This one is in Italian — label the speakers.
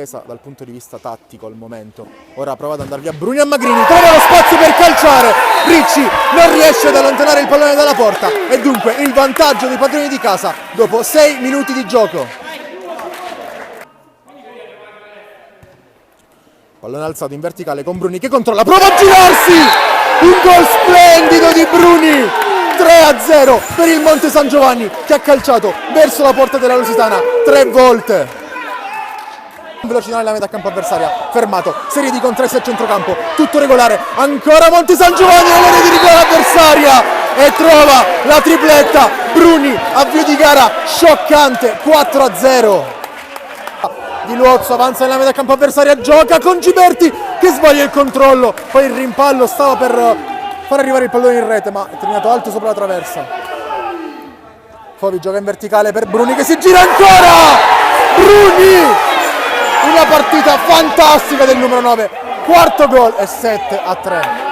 Speaker 1: sospesa dal punto di vista tattico al momento. Ora prova ad andare via Bruni a Magrini, trova lo spazio per calciare, Ricci non riesce ad allontanare il pallone dalla porta e dunque il vantaggio dei padroni di casa dopo 6 minuti di gioco. Pallone alzato in verticale con Bruni che controlla, prova a girarsi, un gol splendido di Bruni, 3-0 per il Monte San Giovanni che ha calciato verso la porta della Lusitana 3 volte. Velocità nella metà campo avversaria, fermato, serie di contrasti a centrocampo, tutto regolare, ancora Monte San Giovanni nell'area di rigore avversaria e trova la tripletta. Bruni, avvio di gara scioccante, 4-0. Di Luozzo avanza nella metà campo avversaria, gioca con Giberti che sbaglia il controllo, poi il rimpallo stava per far arrivare il pallone in rete ma è terminato alto sopra la traversa. Fovi gioca in verticale per Bruni che si gira ancora, Bruni! Una partita fantastica del numero 9, quarto gol e 7-3.